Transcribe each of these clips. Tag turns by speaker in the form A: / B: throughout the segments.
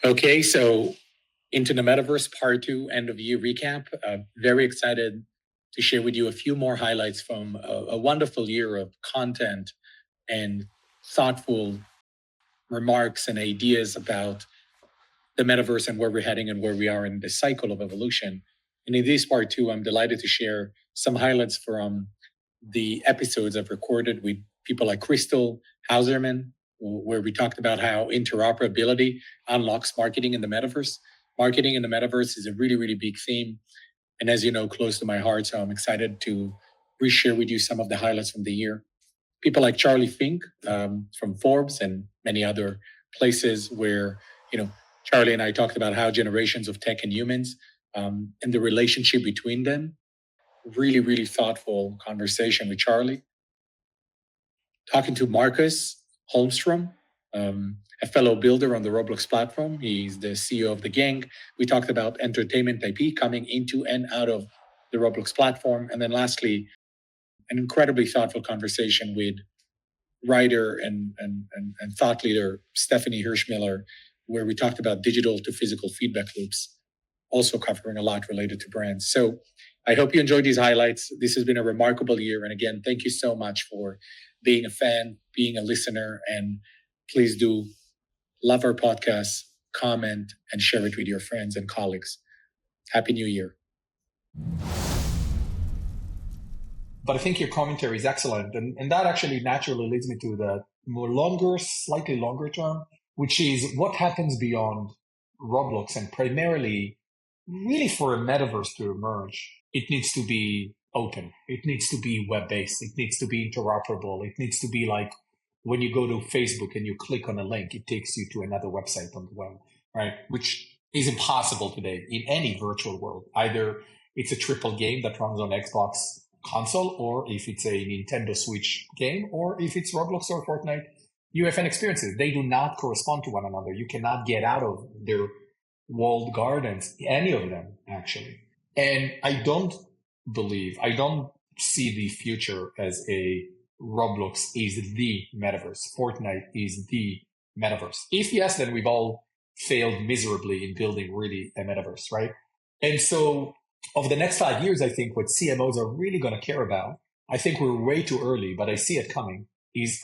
A: Okay, so Into the Metaverse Part 2 end of year recap. Very excited to share with you a few more highlights from a wonderful year of content and thoughtful remarks and ideas about the metaverse and where we're heading and where we are in the cycle of evolution. And in this part 2, I'm delighted to share some highlights from the episodes I've recorded with people like Krystal Hauserman, where we talked about how interoperability unlocks marketing in the metaverse. Marketing in the metaverse is a really, really big theme. And as you know, close to my heart. So I'm excited to reshare with you some of the highlights from the year. People like Charlie Fink from Forbes and many other places where, Charlie and I talked about how generations of tech and humans and the relationship between them. Really, really thoughtful conversation with Charlie. Talking to Marcus Holmstrom, a fellow builder on the Roblox platform. He's the CEO of the gang. We talked about entertainment IP coming into and out of the Roblox platform. And then lastly, an incredibly thoughtful conversation with writer and thought leader Stephanie Hirschmiller, where we talked about digital to physical feedback loops, also covering a lot related to brands. So I hope you enjoyed these highlights. This has been a remarkable year. And again, thank you so much for being a fan, being a listener, and please do love our podcast, comment, and share it with your friends and colleagues. Happy New Year.
B: But I think your commentary is excellent. And that actually naturally leads me to the slightly longer term, which is what happens beyond Roblox, and primarily really for a metaverse to emerge, it needs to be open. It needs to be web-based. It needs to be interoperable. It needs to be like when you go to Facebook and you click on a link, it takes you to another website on the web, right? Which is impossible today in any virtual world. Either it's a triple game that runs on Xbox console, or if it's a Nintendo Switch game, or if it's Roblox or Fortnite UFN experiences. They do not correspond to one another. You cannot get out of their walled gardens, any of them, actually. And I don't see the future as a Roblox is the metaverse. Fortnite is the metaverse. If yes, then we've all failed miserably in building really a metaverse, right? And so over the next 5 years, I think what CMOs are really going to care about, I think we're way too early, but I see it coming, is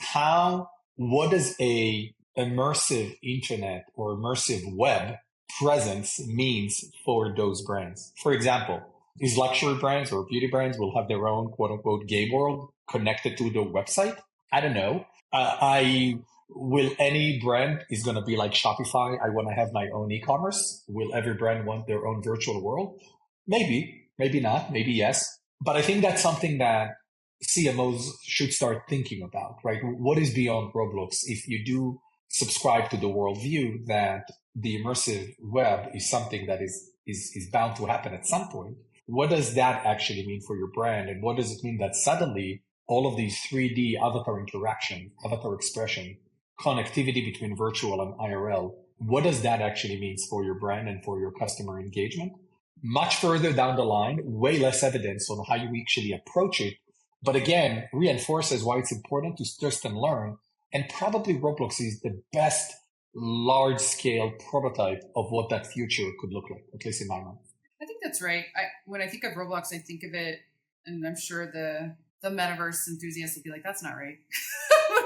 B: what does a immersive internet or immersive web presence means for those brands. For example, these luxury brands or beauty brands will have their own quote unquote game world connected to the website. I don't know. Will any brand is going to be like Shopify? I want to have my own e-commerce. Will every brand want their own virtual world? Maybe, maybe not, maybe yes. But I think that's something that CMOs should start thinking about, right? What is beyond Roblox? If you do subscribe to the worldview that the immersive web is something that is bound to happen at some point, what does that actually mean for your brand? And what does it mean that suddenly all of these 3D avatar interaction, avatar expression, connectivity between virtual and IRL, what does that actually mean for your brand and for your customer engagement? Much further down the line, way less evidence on how you actually approach it. But again, reinforces why it's important to test and learn. And probably Roblox is the best large-scale prototype of what that future could look like, at least in my mind.
C: I think that's right. When I think of Roblox, I think of it, and I'm sure the metaverse enthusiasts will be like, that's not right.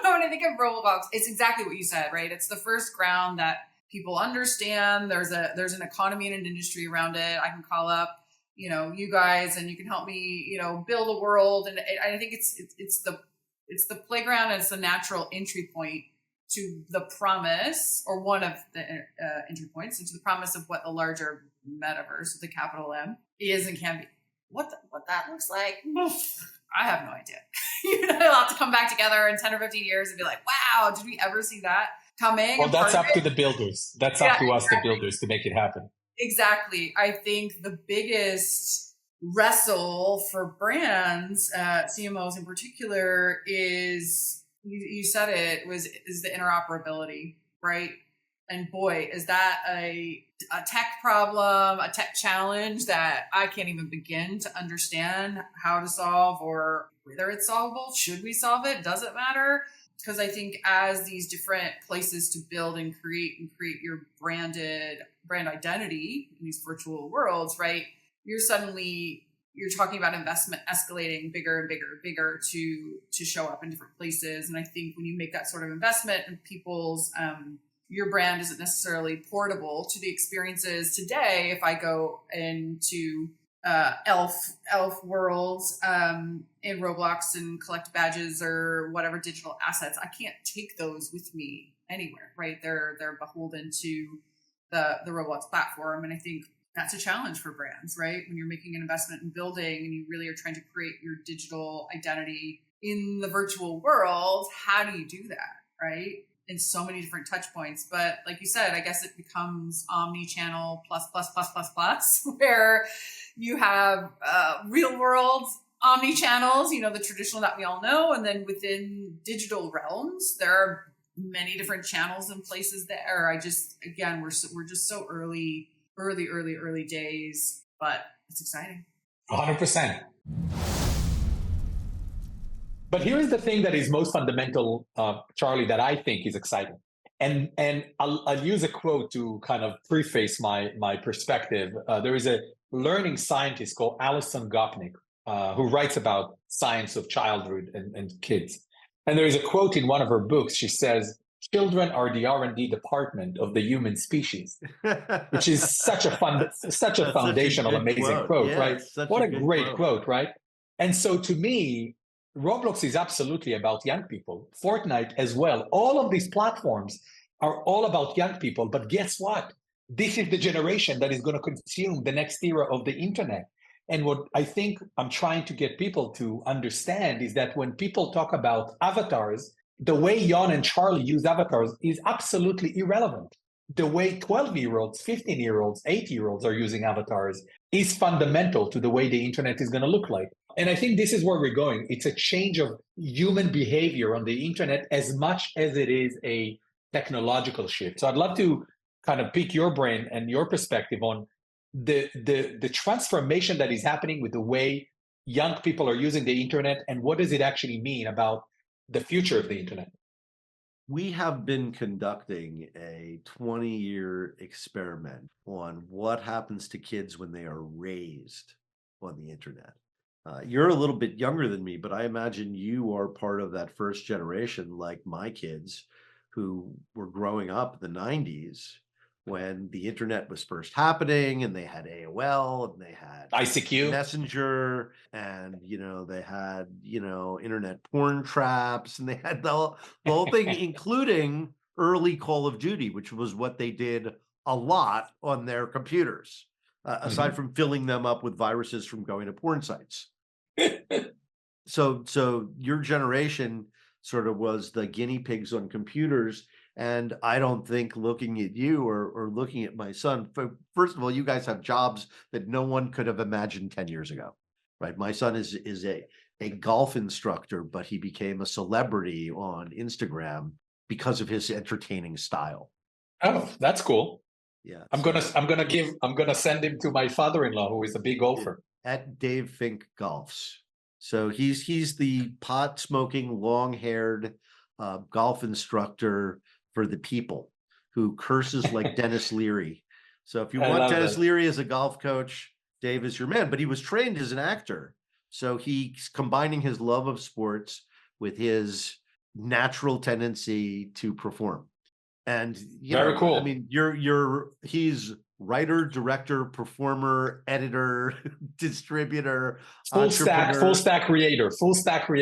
C: When I think of Roblox, it's exactly what you said, right? It's the first ground that people understand. There's an economy and an industry around it. I can call up, you guys, and you can help me, build a world. And I think it's the playground, and it's the natural entry point to the promise, or one of the entry points into the promise of what the larger metaverse with the capital M is and can be. What that looks like, I have no idea. You'll have to come back together in 10 or 15 years and be like, wow, did we ever see that coming?
B: Well, that's up to the builders. That's up to us, the builders, to make it happen.
C: Exactly. I think the biggest wrestle for brands, CMOs in particular, is, you said it, is the interoperability, right? And boy, is that a tech problem, a tech challenge that I can't even begin to understand how to solve, or whether it's solvable. Should we solve it? Does it matter? Because I think as these different places to build and create your brand identity in these virtual worlds, right? You're talking about investment escalating bigger and bigger to show up in different places. And I think when you make that sort of investment in people's your brand isn't necessarily portable to the experiences today. If I go into elf worlds in Roblox and collect badges or whatever digital assets, I can't take those with me anywhere, right? They're beholden to the Roblox platform. And I think that's a challenge for brands, right? When you're making an investment in building and you really are trying to create your digital identity in the virtual world, how do you do that, right? In so many different touch points. But like you said, I guess it becomes omni-channel plus, where you have real world omni-channels, the traditional that we all know. And then within digital realms, there are many different channels and places there. We're just so early days, but it's exciting.
B: 100%. But here is the thing that is most fundamental, Charlie, that I think is exciting. And I'll use a quote to kind of preface my perspective. There is a learning scientist called Alison Gopnik who writes about science of childhood and kids. And there is a quote in one of her books. She says, "Children are the R&D department of the human species," which is such a foundational, amazing quote, yeah, right? What a great quote, right? And so to me, Roblox is absolutely about young people. Fortnite as well. All of these platforms are all about young people. But guess what? This is the generation that is going to consume the next era of the internet. And what I think I'm trying to get people to understand is that when people talk about avatars, the way Jan and Charlie use avatars is absolutely irrelevant. The way 12-year-olds, 15-year-olds, 8-year-olds are using avatars is fundamental to the way the internet is going to look like. And I think this is where we're going. It's a change of human behavior on the internet as much as it is a technological shift. So I'd love to kind of pick your brain and your perspective on the transformation that is happening with the way young people are using the internet, and what does it actually mean about the future of the internet?
D: We have been conducting a 20-year experiment on what happens to kids when they are raised on the internet. You're a little bit younger than me, but I imagine you are part of that first generation, like my kids, who were growing up in the 90s when the internet was first happening, and they had AOL, and they had
B: ICQ,
D: Messenger, and they had internet porn traps, and they had the whole thing, including early Call of Duty, which was what they did a lot on their computers, aside from filling them up with viruses from going to porn sites. So your generation sort of was the guinea pigs on computers. And I don't think looking at you or looking at my son, first of all, you guys have jobs that no one could have imagined 10 years ago, right? My son is a golf instructor, but he became a celebrity on Instagram because of his entertaining style.
B: Oh, that's cool.
D: Yeah.
B: I'm gonna send him to my father-in-law, who is a big golfer.
D: At Dave Fink Golfs. So he's the pot smoking, long-haired golf instructor for the people who curses like Dennis Leary. So if you want Dennis Leary as a golf coach, Dave is your man. But he was trained as an actor. So he's combining his love of sports with his natural tendency to perform. And
B: very cool.
D: I mean, he's writer, director, performer, editor, distributor,
B: full stack creator.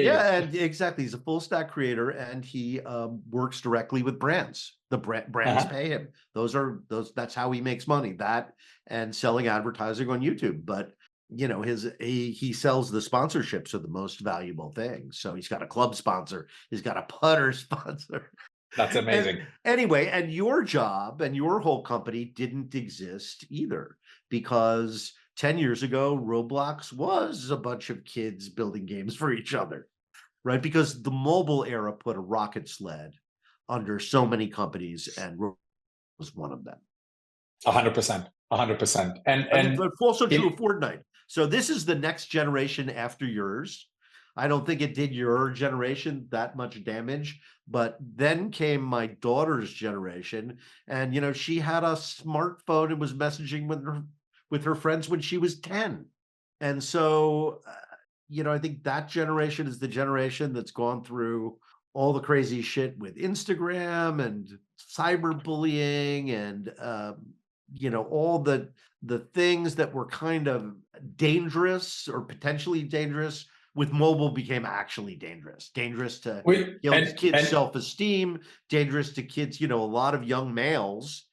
D: Yeah, and exactly. He's a full stack creator, and he works directly with brands. The brands pay him. That's how he makes money. That and selling advertising on YouTube. But he sells the sponsorships are the most valuable thing. So he's got a club sponsor. He's got a putter sponsor.
B: That's amazing.
D: Anyway, and your job and your whole company didn't exist either, because 10 years ago, Roblox was a bunch of kids building games for each other, right? Because the mobile era put a rocket sled under so many companies, and Roblox was one of them.
B: 100%. And
D: but also true of Fortnite. So this is the next generation after yours. I don't think it did your generation that much damage. But then came my daughter's generation, and she had a smartphone and was messaging with her friends when she was 10. And so, I think that generation is the generation that's gone through all the crazy shit with Instagram and cyberbullying and all the things that were kind of dangerous or potentially dangerous with mobile became actually dangerous to kids' self-esteem, dangerous to kids, a lot of young males,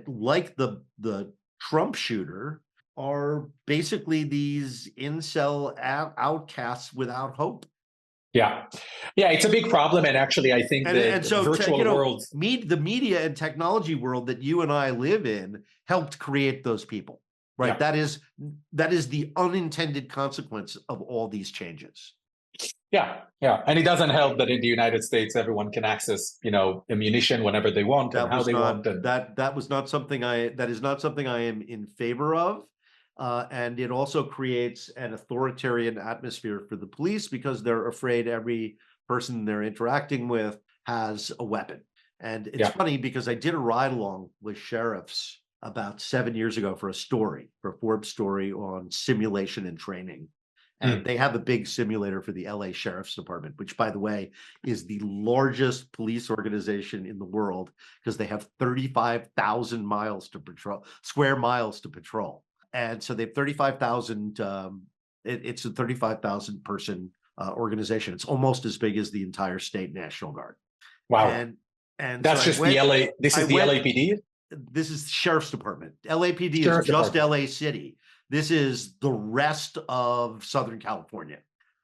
D: like the Trump shooter, are basically these incel outcasts without hope.
B: Yeah, it's a big problem, and actually, I think the virtual world,
D: the media and technology world that you and I live in, helped create those people, right? Yeah. That is the unintended consequence of all these changes.
B: Yeah, and it doesn't help that in the United States, everyone can access, ammunition whenever they want and how they want. And
D: that is not something I am in favor of. And it also creates an authoritarian atmosphere for the police because they're afraid every person they're interacting with has a weapon. And it's funny because I did a ride along with sheriffs about 7 years ago for a Forbes story on simulation and training. And they have a big simulator for the LA Sheriff's Department, which, by the way, is the largest police organization in the world because they have 35,000 square miles to patrol. And so they have 35,000. It's a 35,000 person organization. It's almost as big as the entire state National Guard.
B: Wow! And that's so just the LA. This is the LAPD.
D: This is the Sheriff's Department. LAPD is just LA City. This is the rest of Southern California.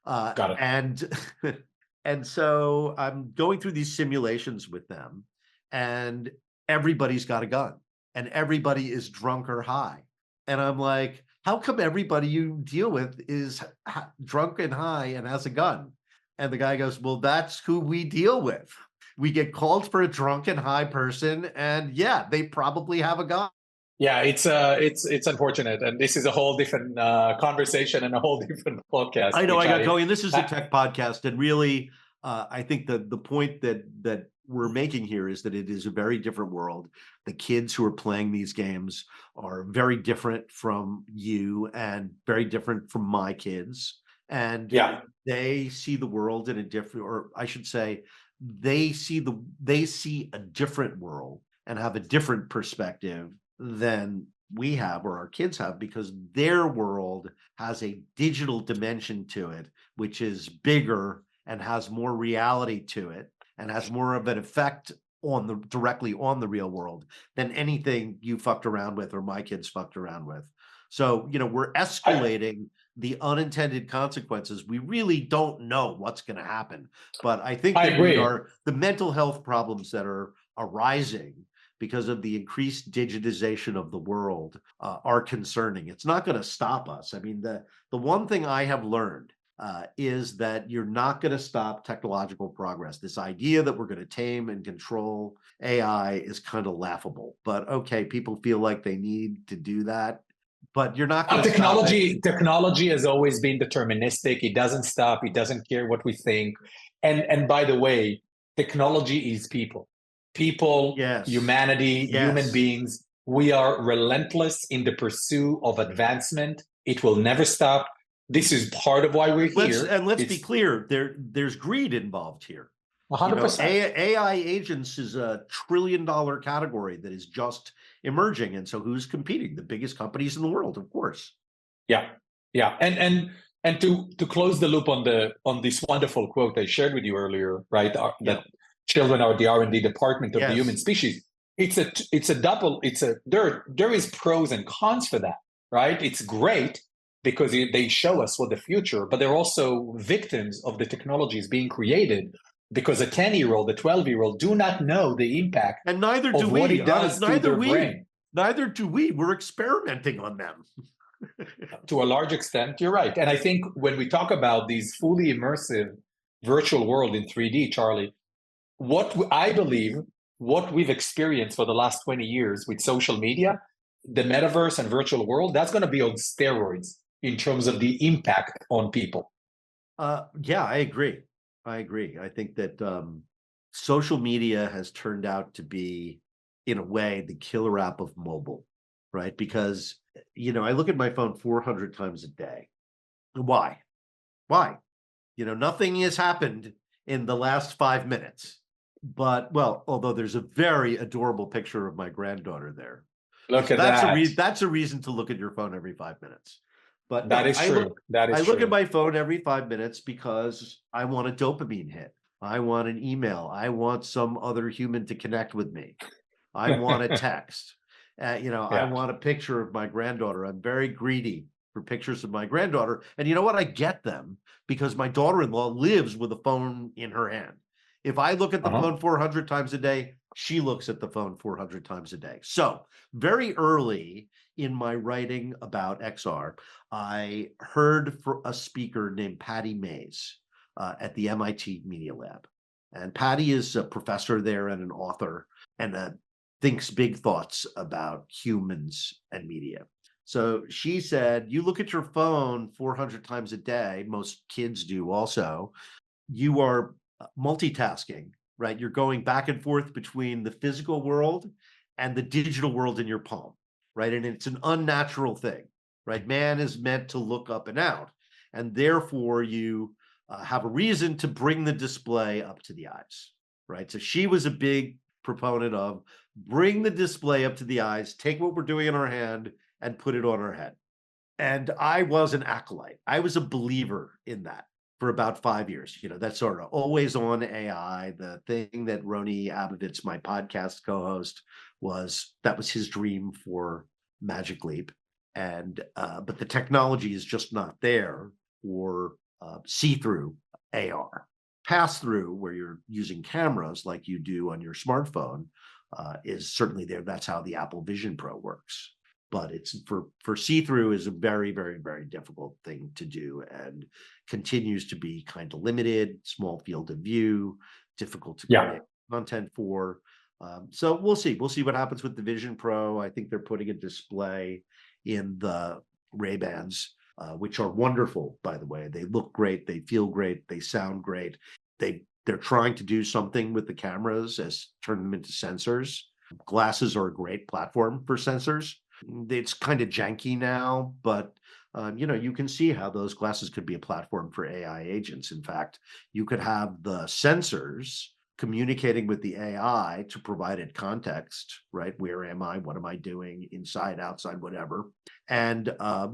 B: Got
D: it. And so I'm going through these simulations with them, and everybody's got a gun, and everybody is drunk or high. And I'm like, how come everybody you deal with is drunk and high and has a gun? And the guy goes, well, that's who we deal with. We get called for a drunk and high person, and they probably have a gun.
B: Yeah, it's unfortunate, and this is a whole different conversation and a whole different podcast.
D: I know I got going. This is a tech podcast, and really, I think the point that we're making here is that it is a very different world. The kids who are playing these games are very different from you and very different from my kids. And they see the world in a different, or I should say, they see a different world and have a different perspective than we have or our kids have, because their world has a digital dimension to it, which is bigger and has more reality to it and has more of an effect directly on the real world than anything you fucked around with or my kids fucked around with. So, we're escalating the unintended consequences. We really don't know what's going to happen, but I think that the mental health problems that are arising because of the increased digitization of the world are concerning. It's not going to stop us. I mean, the one thing I have learned is that you're not going to stop technological progress. This idea that we're going to tame and control AI is kind of laughable, but okay, people feel like they need to do that, but you're not going to
B: Technology has always been deterministic. It doesn't stop. It doesn't care what we think. And by the way, technology is people. Humanity, human beings. We are relentless in the pursuit of advancement. It will never stop. This is part of why we're here.
D: Let's be clear, there's greed involved here.
B: 100%.
D: AI agents is $1 trillion category that is just emerging. And so who's competing? The biggest companies in the world, of course.
B: Yeah. And to close the loop on this wonderful quote I shared with you earlier, right? That children are the R&D department of the human species. There is pros and cons for that, right? It's great because they show us what the future, but they're also victims of the technologies being created because a 10-year-old, a 12-year-old do not know the impact.
D: And neither do we.
B: What it does to their brain.
D: Neither do we. We're experimenting on them.
B: To a large extent, you're right. And I think when we talk about these fully immersive virtual world in 3D, Charlie, I believe what we've experienced for the last 20 years with social media, the metaverse and virtual world, that's going to be on steroids in terms of the impact on people.
D: Yeah, I agree. I think that social media has turned out to be, in a way, the killer app of mobile, right? Because I look at my phone 400 times a day. Why? Why? Nothing has happened in the last 5 minutes. But well, although there's a very adorable picture of my granddaughter there,
B: Look
D: so
B: at that.
D: that's a reason to look at your phone every 5 minutes. But
B: That
D: no,
B: is true. That
D: I
B: is
D: look at
B: true.
D: my phone every 5 minutes because I want a dopamine hit. I want an email. I want some other human to connect with me. I want a text. I
B: Yeah.
D: want a picture of my granddaughter. I'm very greedy for pictures of my granddaughter. And you know what? I get them because my daughter-in-law lives with a phone in her hand. If I look at the
B: Uh-huh.
D: phone 400 times a day, she looks at the phone 400 times a day. So very early in my writing about XR, I heard for a speaker named Patty Mays at the MIT Media Lab. And Patty is a professor there and an author and thinks big thoughts about humans and media. So she said, you look at your phone 400 times a day, most kids do also, you are multitasking, right? You're going back and forth between the physical world and the digital world in your palm, right? And it's an unnatural thing, right? Man is meant to look up and out, and therefore you have a reason to bring the display up to the eyes, right? So she was a big proponent of bring the display up to the eyes, take what we're doing in our hand and put it on our head. And I was an acolyte. I was a believer in that for about 5 years. That sort of always on AI, the thing that Roni Abovitz, my podcast co-host, that was his dream for Magic Leap. And but the technology is just not there for see-through AR. Pass-through, where you're using cameras like you do on your smartphone, is certainly there. That's how the Apple Vision Pro works. But it's for see-through is a very, very, very difficult thing to do and continues to be kind of limited, small field of view, difficult to
B: Yeah.
D: create content for. So we'll see. We'll see what happens with the Vision Pro. I think they're putting a display in the Ray-Bans, which are wonderful, by the way. They look great, they feel great, they sound great. They're trying to do something with the cameras as turn them into sensors. Glasses are a great platform for sensors. It's kind of janky now, but you can see how those glasses could be a platform for AI agents. In fact, you could have the sensors communicating with the AI to provide it context, right? Where am I? What am I doing? Inside, outside, whatever. And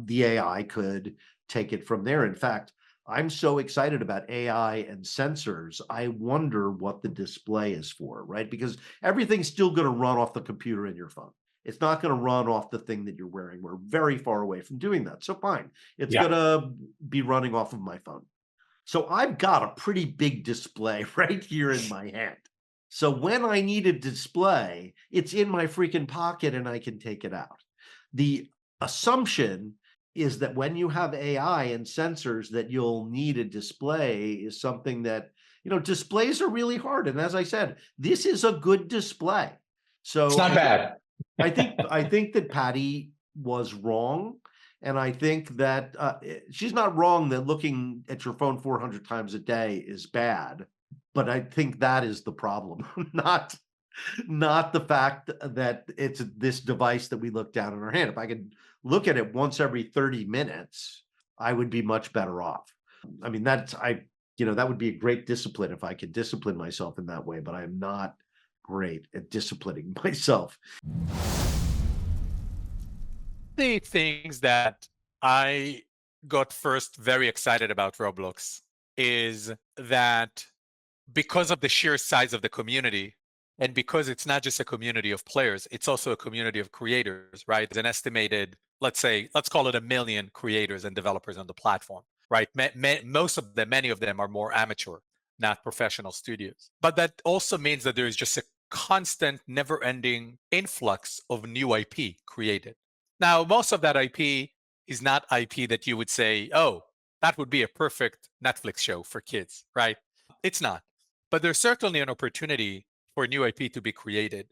D: the AI could take it from there. In fact, I'm so excited about AI and sensors. I wonder what the display is for, right? Because everything's still going to run off the computer in your phone. It's not going to run off the thing that you're wearing. We're very far away from doing that. So fine, it's
B: Yeah.
D: going to be running off of my phone. So I've got a pretty big display right here in my hand. So when I need a display, it's in my freaking pocket and I can take it out. The assumption is that when you have AI and sensors that you'll need a display is something that, displays are really hard. And as I said, this is a good display. So
B: It's not bad.
D: I think that Patty was wrong. And I think that she's not wrong that looking at your phone 400 times a day is bad. But I think that is the problem, not the fact that it's this device that we look down in our hand. If I could look at it once every 30 minutes, I would be much better off. I mean, that would be a great discipline if I could discipline myself in that way, but I am not great at disciplining myself.
E: The things that I got first very excited about Roblox is that because of the sheer size of the community, and because it's not just a community of players, it's also a community of creators, right? There's an estimated, let's call it 1 million creators and developers on the platform, right? Many of them are more amateur, not professional studios. But that also means that there is just a constant, never-ending influx of new IP created. Now, most of that IP is not IP that you would say, oh, that would be a perfect Netflix show for kids, right? It's not. But there's certainly an opportunity for new IP to be created.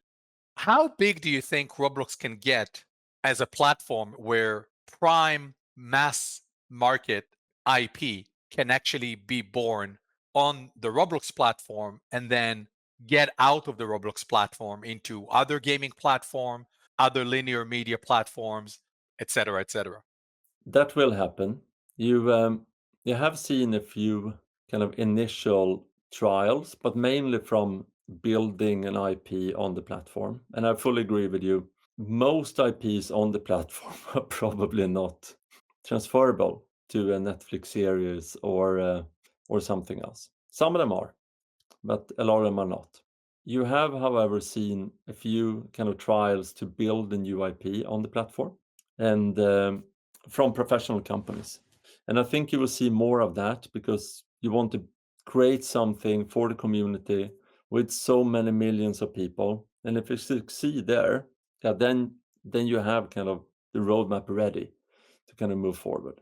E: How big do you think Roblox can get as a platform where prime mass market IP can actually be born on the Roblox platform and then get out of the Roblox platform into other gaming platform, other linear media platforms, et cetera, et cetera.
F: That will happen. You have seen a few kind of initial trials, but mainly from building an IP on the platform. And I fully agree with you. Most IPs on the platform are probably not transferable to a Netflix series or something else. Some of them are, but a lot of them are not. You have, however, seen a few kind of trials to build a new IP on the platform, and from professional companies. And I think you will see more of that because you want to create something for the community with so many millions of people. And if you succeed there, yeah, then you have kind of the roadmap ready to kind of move forward.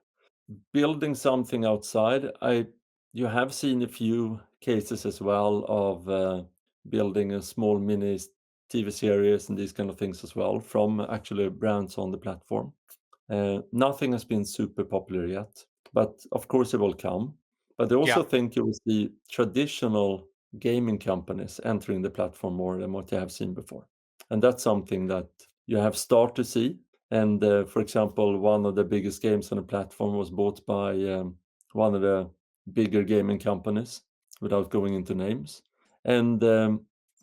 F: Building something outside, you have seen a few cases as well of building a small mini TV series and these kind of things as well from actually brands on the platform. Nothing has been super popular yet, but of course it will come. But I also think you will see traditional gaming companies entering the platform more than what you have seen before. And that's something that you have started to see. And for example, one of the biggest games on the platform was bought by one of the bigger gaming companies, without going into names. And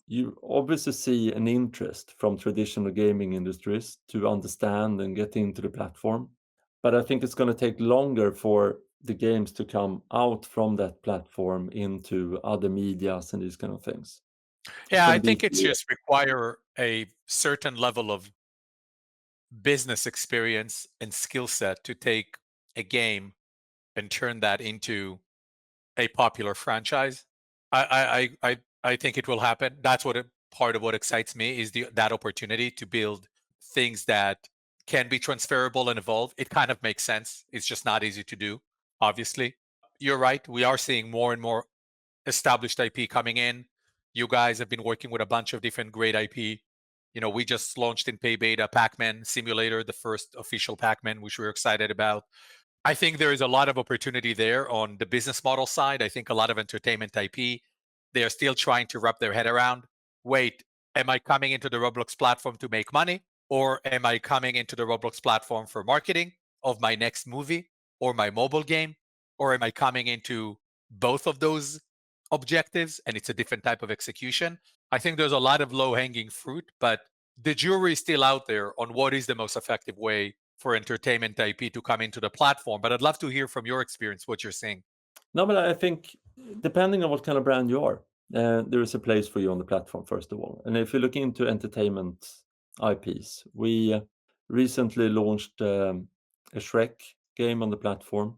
F: you obviously see an interest from traditional gaming industries to understand and get into the platform. But I think it's going to take longer for the games to come out from that platform into other medias and these kind of things.
E: Yeah, I think it's just require a certain level of business experience and skill set to take a game and turn that into a popular franchise. I think it will happen. That's part of what excites me is that opportunity to build things that can be transferable and evolve. It kind of makes sense. It's just not easy to do, obviously. You're right. We are seeing more and more established IP coming in. You guys have been working with a bunch of different great IP. We just launched in pay beta Pac-Man Simulator, the first official Pac-Man, which we're excited about. I think there is a lot of opportunity there on the business model side. I think a lot of entertainment IP, they are still trying to wrap their head around, wait, am I coming into the Roblox platform to make money? Or am I coming into the Roblox platform for marketing of my next movie or my mobile game? Or am I coming into both of those objectives and it's a different type of execution? I think there's a lot of low-hanging fruit, but the jury is still out there on what is the most effective way for entertainment IP to come into the platform. But I'd love to hear from your experience what you're seeing.
F: No, but I think depending on what kind of brand you are, there is a place for you on the platform, first of all. And if you look into entertainment IPs, we recently launched a Shrek game on the platform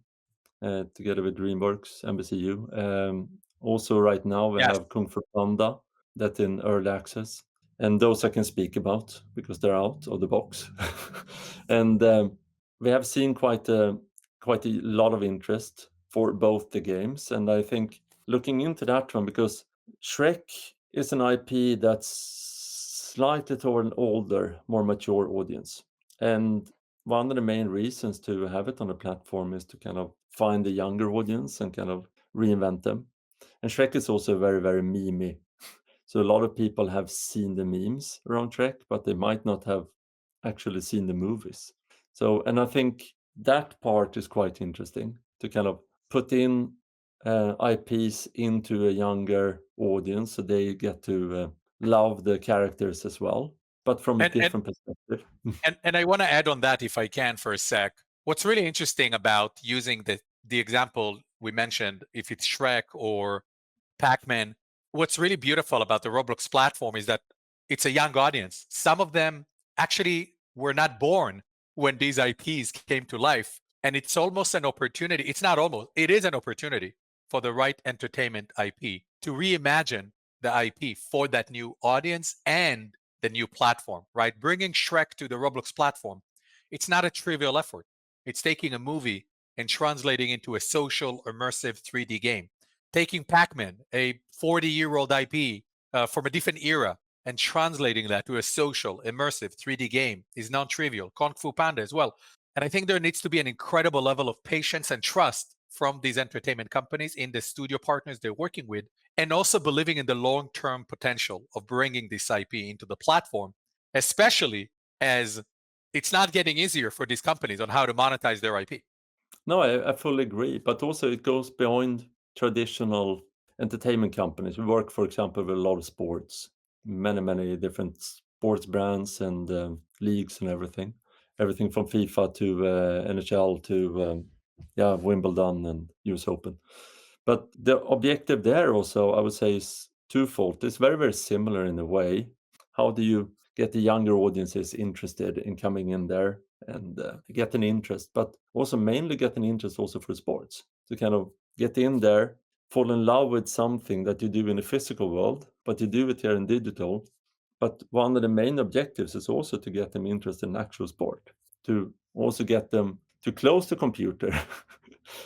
F: together with DreamWorks, NBCU. Also, right now, we have Kung Fu Panda that's in early access. And those I can speak about because they're out of the box. And we have seen quite a lot of interest for both the games. And I think looking into that one, because Shrek is an IP that's slightly toward an older, more mature audience. And one of the main reasons to have it on the platform is to kind of find the younger audience and kind of reinvent them. And Shrek is also very, very memey. So a lot of people have seen the memes around Shrek, but they might not have actually seen the movies. So, and I think that part is quite interesting to kind of put in IPs into a younger audience so they get to love the characters as well, but from a different perspective.
E: And I want to add on that, if I can, for a sec. What's really interesting about using the example we mentioned, if it's Shrek or Pac-Man, what's really beautiful about the Roblox platform is that it's a young audience. Some of them actually were not born when these IPs came to life. And it's almost an opportunity. It's not almost, it is an opportunity for the right entertainment IP to reimagine the IP for that new audience and the new platform, right? Bringing Shrek to the Roblox platform, it's not a trivial effort. It's taking a movie and translating into a social, immersive 3D game. Taking Pac-Man, a 40-year-old IP from a different era, and translating that to a social, immersive 3D game is non-trivial. Kung Fu Panda as well. And I think there needs to be an incredible level of patience and trust from these entertainment companies in the studio partners they're working with, and also believing in the long-term potential of bringing this IP into the platform, especially as it's not getting easier for these companies on how to monetize their IP.
F: No, I fully agree. But also it goes beyond traditional entertainment companies. We work, for example, with a lot of sports, many different sports brands and leagues and everything. Everything from FIFA to NHL to Wimbledon and US Open. But the objective there also, I would say, is twofold. It's very similar in a way. How do you get the younger audiences interested in coming in there and get an interest, but also mainly get an interest also for sports, to kind of get in there, fall in love with something that you do in the physical world, but you do it here in digital. But one of the main objectives is also to get them interested in actual sport, to also get them to close the computer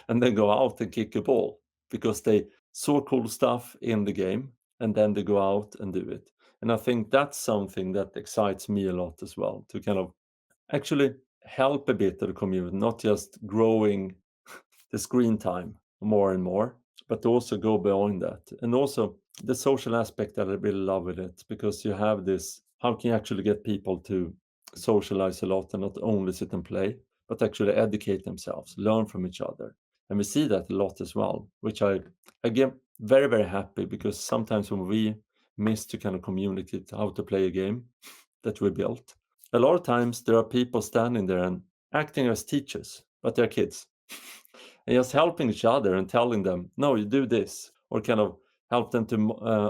F: and then go out and kick a ball because they saw cool stuff in the game and then they go out and do it. And I think that's something that excites me a lot as well, to kind of actually help a bit of the community, not just growing the screen time more and more, but also go beyond that. And also the social aspect that I really love with it, because you have this, how can you actually get people to socialize a lot and not only sit and play, but actually educate themselves, learn from each other. And we see that a lot as well, which I get very happy, because sometimes when we miss to kind of communicate how to play a game that we built, a lot of times there are people standing there and acting as teachers, but they're kids. And just helping each other and telling them, no, you do this, or kind of help them to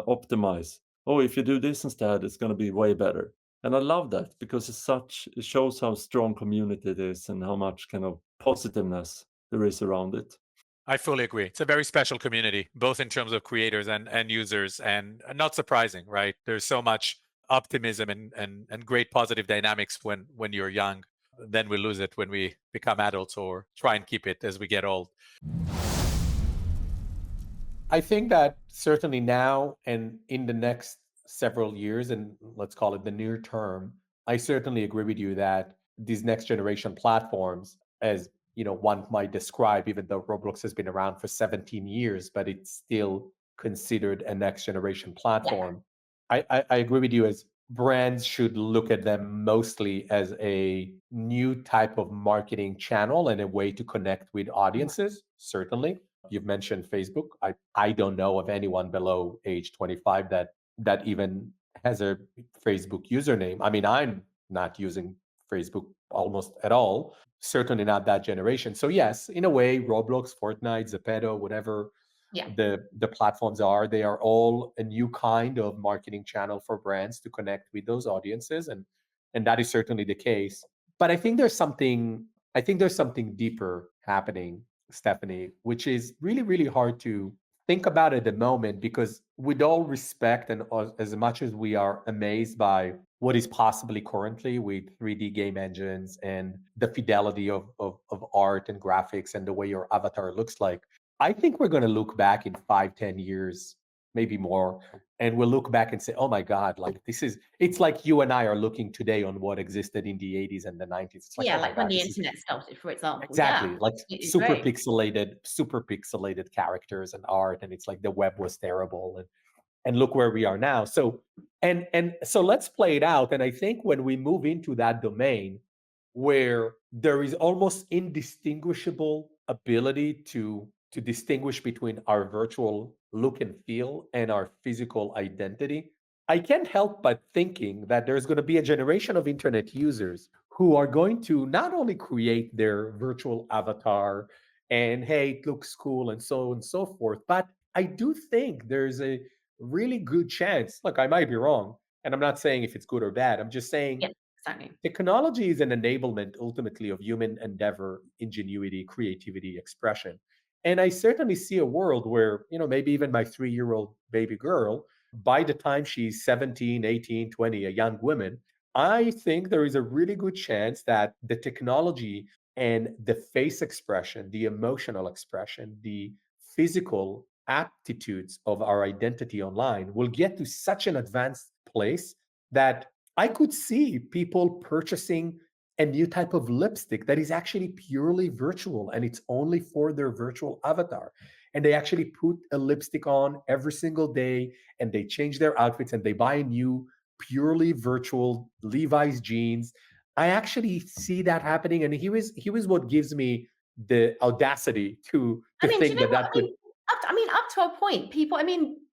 F: optimize. Oh, if you do this instead, it's going to be way better. And I love that, because it shows how strong community it is and how much kind of positiveness there is around it.
E: I fully agree. It's a very special community, both in terms of creators and users, and not surprising, right? There's so much optimism and great positive dynamics when you're young. Then we lose it when we become adults or try and keep it as we get old.
A: I think that certainly now and in the next several years, and let's call it the near term, I certainly agree with you that these next generation platforms, as one might describe, even though Roblox has been around for 17 years, but it's still considered a next generation platform. I agree with you, as brands should look at them mostly as a new type of marketing channel and a way to connect with audiences, certainly. You've mentioned Facebook. I don't know of anyone below age 25 that even has a Facebook username. I mean, I'm not using Facebook almost at all, certainly not that generation. So yes, in a way, Roblox, Fortnite, Zepeto, whatever the platforms are, they are all a new kind of marketing channel for brands to connect with those audiences, and that is certainly the case. But I think there's something deeper happening, Stephanie, which is really hard to think about at the moment, because with all respect and as much as we are amazed by what is possibly currently with 3D game engines and the fidelity of art and graphics and the way your avatar looks like, I think we're going to look back in 5-10 years, maybe more, and we'll look back and say, oh my God, like it's like you and I are looking today on what existed in the 80s and the 90s. It's like,
G: yeah,
A: oh my
G: like when
A: God,
G: the internet started, for example.
A: exactly,
G: Yeah,
A: like
G: it's
A: super
G: great.
A: pixelated characters and art, and it's like the web was terrible, and look where we are now. So so let's play it out. And I think when we move into that domain where there is almost indistinguishable ability to distinguish between our virtual look and feel and our physical identity, I can't help but thinking that there's going to be a generation of internet users who are going to not only create their virtual avatar and, hey, it looks cool and so on and so forth, but I do think there's a really good chance. Look, I might be wrong, and I'm not saying if it's good or bad. I'm just saying
G: Yeah, exactly.
A: technology is an enablement ultimately of human endeavor, ingenuity, creativity, expression. And I certainly see a world where, maybe even my 3-year-old baby girl, by the time she's 17, 18, 20, a young woman, I think there is a really good chance that the technology and the face expression, the emotional expression, the physical aptitudes of our identity online will get to such an advanced place that I could see people purchasing
G: a new type of lipstick that is actually purely virtual and it's only for their virtual avatar. And they actually put a lipstick on every single day and they change their outfits and they buy a new purely virtual Levi's jeans. I actually see that happening. And here is what gives me the audacity to
H: I mean, do you
G: think
H: know
G: that
H: what?
G: that could.
H: Up to a point, people,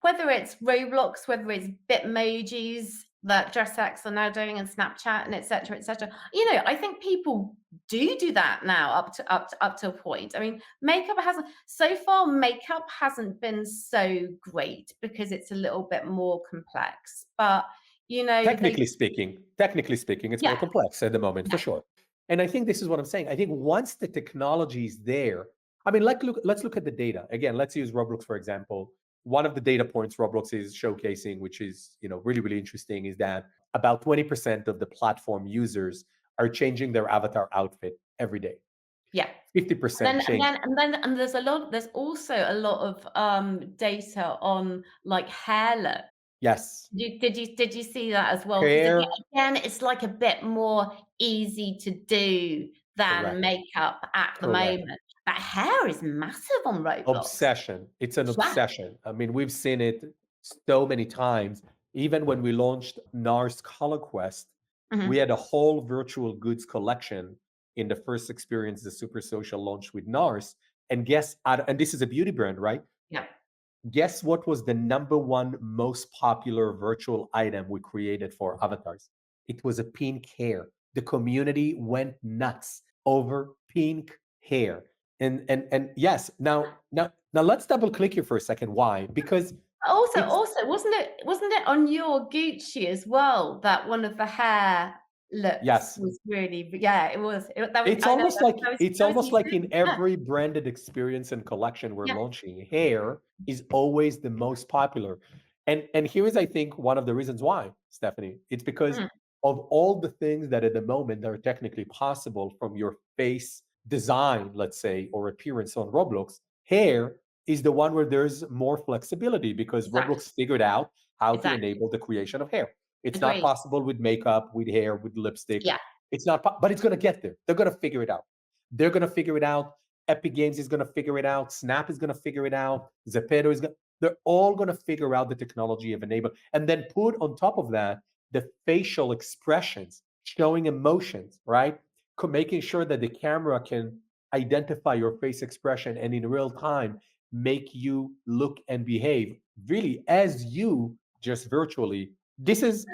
H: whether it's Roblox, whether it's Bitmojis that DressX are now doing and Snapchat and et cetera, I think people do that now up to a point. Makeup hasn't been so great because it's a little bit more complex, but
G: Technically speaking, it's more complex at the moment, for sure. And I think this is what I'm saying. I think once the technology is there, let's look at the data. Again, let's use Roblox, for example. One of the data points Roblox is showcasing, which is really, really interesting, is that about 20% of the platform users are changing their avatar outfit every day.
H: Yeah.
G: 50% change.
H: And there's also a lot of data on like hair look.
G: Yes.
H: Did you see that as well?
G: Hair.
H: Again, it's like a bit more easy to do than
G: Correct.
H: makeup at the moment. But hair is massive on Roblox.
G: Obsession. It's an obsession. We've seen it so many times. Even when we launched NARS Color Quest, we had a whole virtual goods collection in the first experience, the Super Social launch with NARS. And and this is a beauty brand, right?
H: Yeah.
G: Guess what was the number one most popular virtual item we created for avatars? It was a pink hair. The community went nuts over pink hair. And yes, now let's double click here for a second. Why? Because
H: also wasn't it on your Gucci as well that one of the hair looks was really it was.
G: It's almost like in every branded experience and collection we're launching, hair is always the most popular. And here is, I think, one of the reasons why, Stephanie. It's because of all the things that at the moment are technically possible from your face design, let's say, or appearance on Roblox. Hair is the one where there's more flexibility because Roblox figured out how to enable the creation of hair. It's not possible with makeup, with hair, with lipstick.
H: Yeah.
G: It's not, but it's going to get there. They're going to figure it out. They're going to figure it out. Epic Games is going to figure it out. Snap is going to figure it out. Zepeto is going. They're all going to figure out the technology of enable, and then put on top of that the facial expressions, showing emotions, right? Making sure that the camera can identify your face expression and in real time make you look and behave really as you just virtually.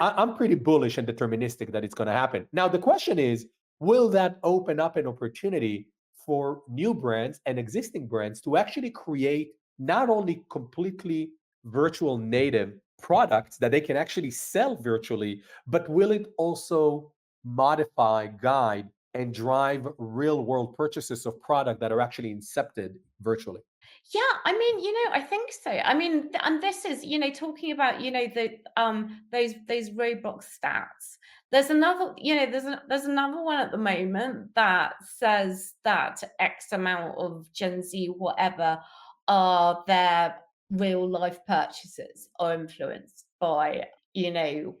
G: I'm pretty bullish and deterministic that it's going to happen. Now, the question is, will that open up an opportunity for new brands and existing brands to actually create not only completely virtual native products that they can actually sell virtually, but will it also modify, guide, and drive real world purchases of product that are actually incepted virtually?
H: Yeah, I think so. And this is, talking about, those Roblox stats. There's another, there's another one at the moment that says that X amount of Gen Z, whatever, are their real life purchases are influenced by,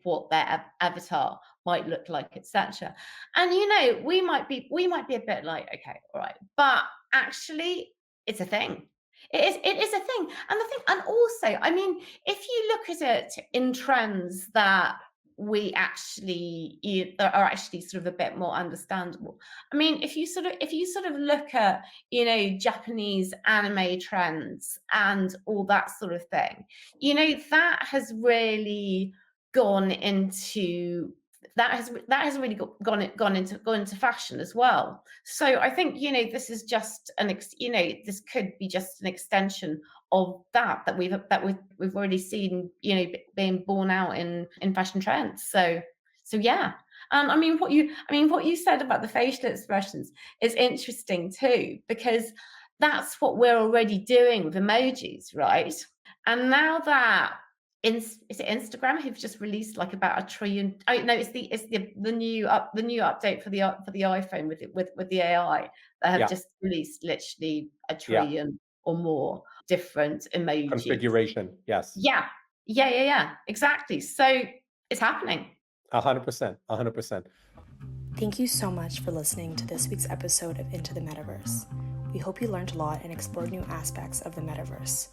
H: what their avatar might look like, etc. And we might be a bit like, okay, all right, but actually, it's a thing. It is a thing. And also, if you look at it in trends that we actually that are actually sort of a bit more understandable. If you sort of look at, Japanese anime trends and all that sort of thing, that has really gone into that has really gone into fashion as well. So I think this is just this could be just an extension of that we've already seen being born out in fashion trends. So yeah. What you said about the facial expressions is interesting too, because that's what we're already doing with emojis, right? And now that is it Instagram who've just released like about 1 trillion? Oh no, it's the new update for the iPhone with the AI that have just released literally 1 trillion or more different emojis.
G: Configuration, yes.
H: Yeah, exactly. So it's happening.
G: 100%.
I: Thank you so much for listening to this week's episode of Into the Metaverse. We hope you learned a lot and explored new aspects of the metaverse.